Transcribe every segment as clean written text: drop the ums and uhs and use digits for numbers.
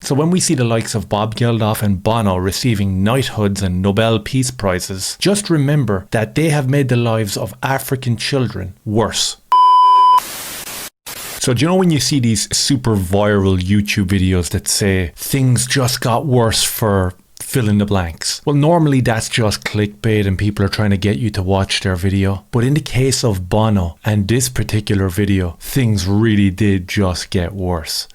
So when we see the likes of Bob Geldof and Bono receiving knighthoods and Nobel Peace Prizes, just remember that they have made the lives of African children worse. So do you know when you see these super viral YouTube videos that say things just got worse for fill in the blanks? Well, normally that's just clickbait and people are trying to get you to watch their video. But in the case of Bono and this particular video, things really did just get worse.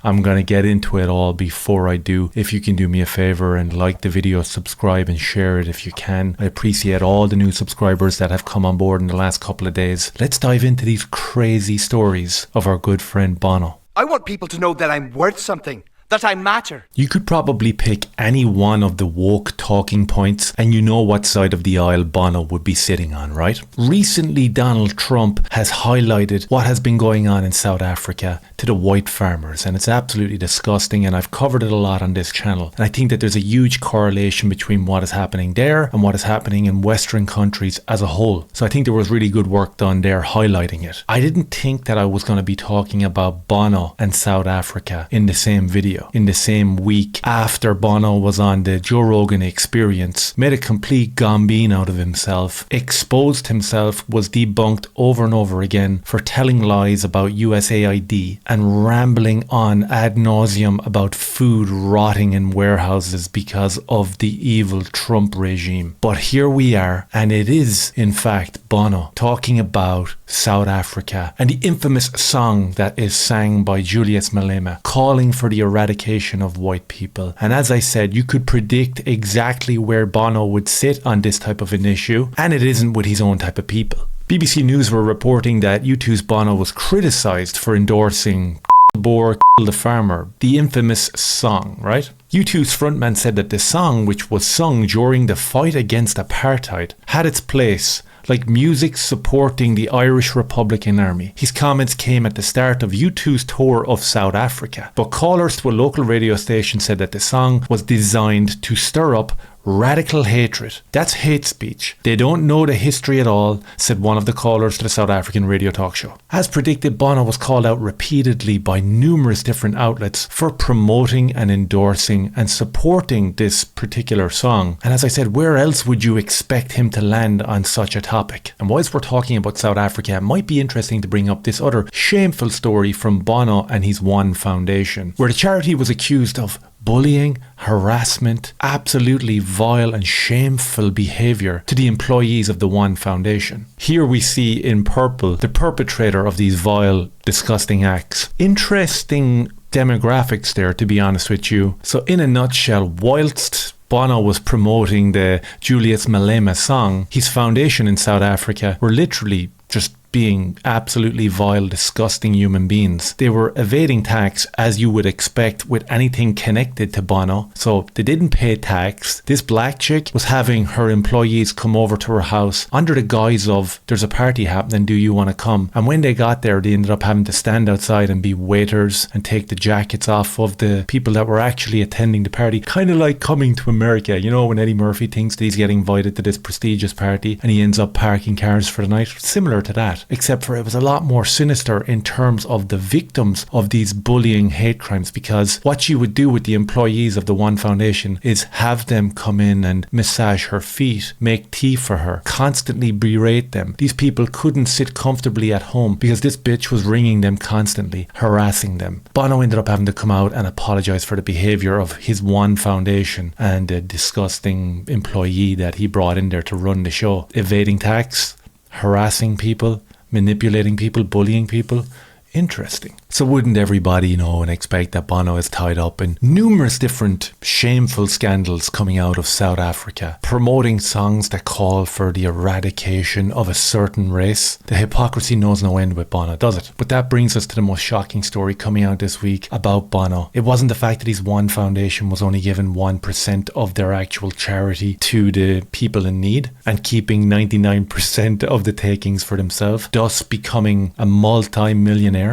I'm going to get into it all. Before I do, if you can do me a favor and like the video, subscribe and share it if you can. I appreciate all the new subscribers that have come on board in the last couple of days. Let's dive into these crazy stories of our good friend Bono. I want people to know that I'm worth something, that I matter. You could probably pick any one of the woke talking points and you know what side of the aisle Bono would be sitting on, right? Recently, Donald Trump has highlighted what has been going on in South Africa to the white farmers, and it's absolutely disgusting, and I've covered it a lot on this channel. And I think that there's a huge correlation between what is happening there and what is happening in Western countries as a whole. So I think there was really good work done there highlighting it. I didn't think that I was going to be talking about Bono and South Africa in the same video, in the same week after Bono was on the Joe Rogan Experience, made a complete gombeen out of himself, exposed himself, was debunked over and over again for telling lies about USAID and rambling on ad nauseum about food rotting in warehouses because of the evil Trump regime. But here we are, and it is in fact Bono talking about South Africa and the infamous song that is sang by Julius Malema calling for the eradication of white people. And as I said, you could predict exactly where Bono would sit on this type of an issue, and it isn't with his own type of people. BBC News were reporting that U2's Bono was criticised for endorsing Boer the Farmer, the infamous song, right? U2's frontman said that the song, which was sung during the fight against apartheid, had its place, like music supporting the Irish Republican Army. His comments came at the start of U2's tour of South Africa, but callers to a local radio station said that the song was designed to stir up radical hatred. That's hate speech. They don't know the history at all, said one of the callers to the South African radio talk show. As predicted, Bono was called out repeatedly by numerous different outlets for promoting and endorsing and supporting this particular song. And as I said, where else would you expect him to land on such a topic? And whilst we're talking about South Africa, it might be interesting to bring up this other shameful story from Bono and his One Foundation, where the charity was accused of bullying, harassment, absolutely vile and shameful behaviour to the employees of the One Foundation. Here we see in purple the perpetrator of these vile, disgusting acts. Interesting demographics there, to be honest with you. So in a nutshell, whilst Bono was promoting the Julius Malema song, his foundation in South Africa were literally just being absolutely vile, disgusting human beings. They were evading tax, as you would expect with anything connected to Bono. So they didn't pay tax. This black chick was having her employees come over to her house under the guise of, there's a party happening, do you want to come? And when they got there, they ended up having to stand outside and be waiters and take the jackets off of the people that were actually attending the party. Kind of like Coming to America, you know, when Eddie Murphy thinks that he's getting invited to this prestigious party and he ends up parking cars for the night. Similar to that. Except for it was a lot more sinister in terms of the victims of these bullying hate crimes, because what you would do with the employees of the One Foundation is have them come in and massage her feet, make tea for her, constantly berate them. These people couldn't sit comfortably at home because this bitch was ringing them constantly, harassing them. Bono ended up having to come out and apologise for the behaviour of his One Foundation and the disgusting employee that he brought in there to run the show. Evading tax, harassing people, manipulating people, bullying people. Interesting. So wouldn't everybody know and expect that Bono is tied up in numerous different shameful scandals coming out of South Africa, promoting songs that call for the eradication of a certain race? The hypocrisy knows no end with Bono, does it? But that brings us to the most shocking story coming out this week about Bono. It wasn't the fact that his One Foundation was only given 1% of their actual charity to the people in need and keeping 99% of the takings for themselves, thus becoming a multi-millionaire.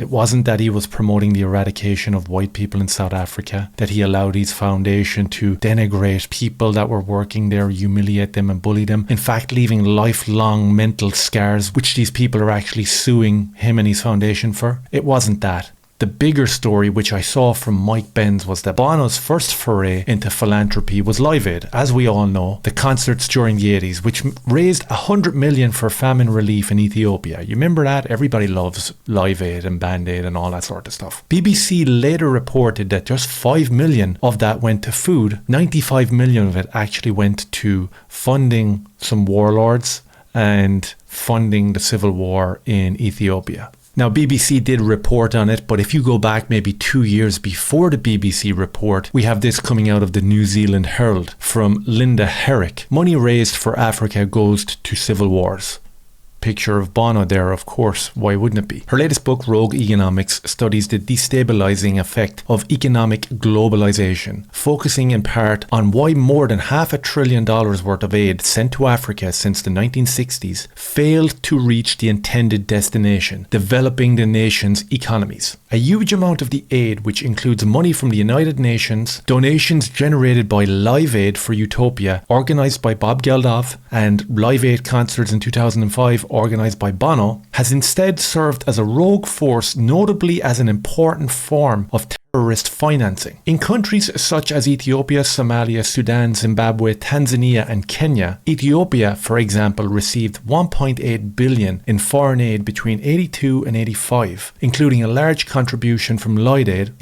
It wasn't that he was promoting the eradication of white people in South Africa, that he allowed his foundation to denigrate people that were working there, humiliate them and bully them. In fact, leaving lifelong mental scars, which these people are actually suing him and his foundation for. It wasn't that. The bigger story, which I saw from Mike Benz, was that Bono's first foray into philanthropy was Live Aid. As we all know, the concerts during the 80s, which raised 100 million for famine relief in Ethiopia. You remember that? Everybody loves Live Aid and Band Aid and all that sort of stuff. BBC later reported that just 5 million of that went to food. 95 million of it actually went to funding some warlords and funding the civil war in Ethiopia. Now, BBC did report on it, but if you go back maybe 2 years before the BBC report, we have this coming out of the New Zealand Herald from Linda Herrick. Money raised for Africa goes to civil wars. Picture of Bono there, of course. Why wouldn't it be? Her latest book, Rogue Economics, studies the destabilizing effect of economic globalization, focusing in part on why more than $500 billion worth of aid sent to Africa since the 1960s failed to reach the intended destination, developing the nation's economies. A huge amount of the aid, which includes money from the United Nations, donations generated by Live Aid for Utopia, organised by Bob Geldof, and Live Aid concerts in 2005, organised by Bono, has instead served as a rogue force, notably as an important form of terrorist financing. In countries such as Ethiopia, Somalia, Sudan, Zimbabwe, Tanzania and Kenya, Ethiopia, for example, received 1.8 billion in foreign aid between 82 and 85, including a large contribution from Live Aid,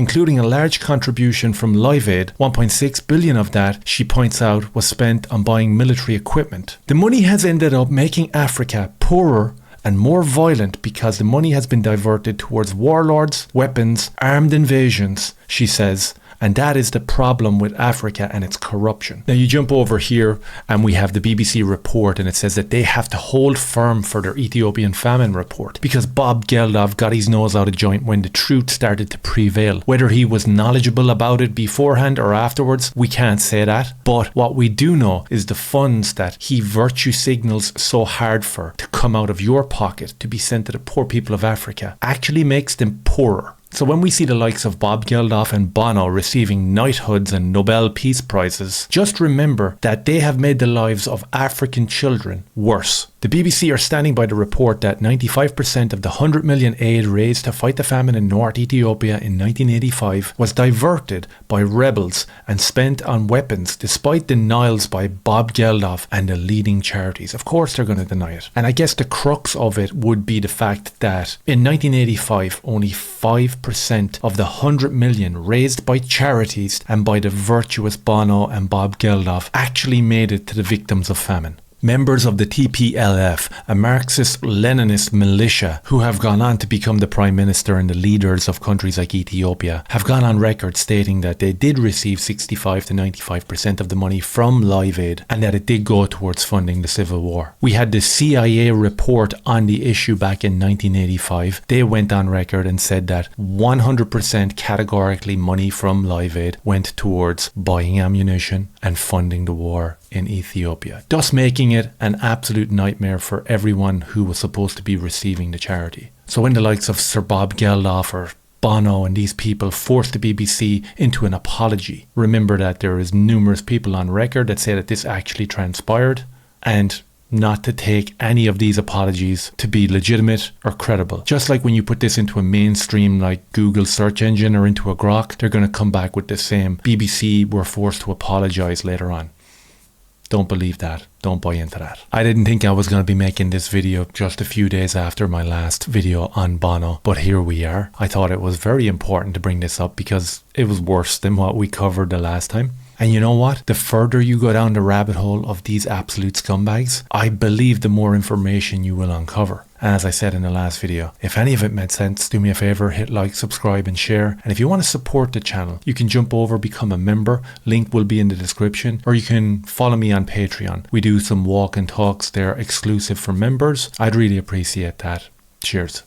1.6 billion of that, she points out, was spent on buying military equipment. The money has ended up making Africa poorer and more violent because the money has been diverted towards warlords, weapons, armed invasions, she says. And that is the problem with Africa and its corruption. Now you jump over here and we have the BBC report, and it says that they have to hold firm for their Ethiopian famine report because Bob Geldof got his nose out of joint when the truth started to prevail. Whether he was knowledgeable about it beforehand or afterwards, we can't say that. But what we do know is the funds that he virtue signals so hard for to come out of your pocket to be sent to the poor people of Africa actually makes them poorer. So when we see the likes of Bob Geldof and Bono receiving knighthoods and Nobel Peace Prizes, just remember that they have made the lives of African children worse. The BBC are standing by the report that 95% of the 100 million aid raised to fight the famine in North Ethiopia in 1985 was diverted by rebels and spent on weapons, despite denials by Bob Geldof and the leading charities. Of course they're going to deny it. And I guess the crux of it would be the fact that in 1985 only 5% of the 100 million raised by charities and by the virtuous Bono and Bob Geldof actually made it to the victims of famine. Members of the TPLF, a Marxist-Leninist militia who have gone on to become the Prime Minister and the leaders of countries like Ethiopia, have gone on record stating that they did receive 65 to 95% of the money from Live Aid and that it did go towards funding the civil war. We had the CIA report on the issue back in 1985. They went on record and said that 100% categorically money from Live Aid went towards buying ammunition and funding the war in Ethiopia, thus making it an absolute nightmare for everyone who was supposed to be receiving the charity. So when the likes of Sir Bob Geldof or Bono and these people forced the BBC into an apology, remember that there is numerous people on record that say that this actually transpired, and not to take any of these apologies to be legitimate or credible. Just like when you put this into a mainstream like Google search engine or into a Grok, they're going to come back with the same BBC were forced to apologise later on. Don't believe that. Don't buy into that. I didn't think I was going to be making this video just a few days after my last video on Bono, but here we are. I thought it was very important to bring this up because it was worse than what we covered the last time. And you know what? The further you go down the rabbit hole of these absolute scumbags, I believe the more information you will uncover. And as I said in the last video, if any of it made sense, do me a favor, hit like, subscribe and share. And if you want to support the channel, you can jump over, become a member. Link will be in the description. Or you can follow me on Patreon. We do some walk and talks there exclusive for members. I'd really appreciate that. Cheers.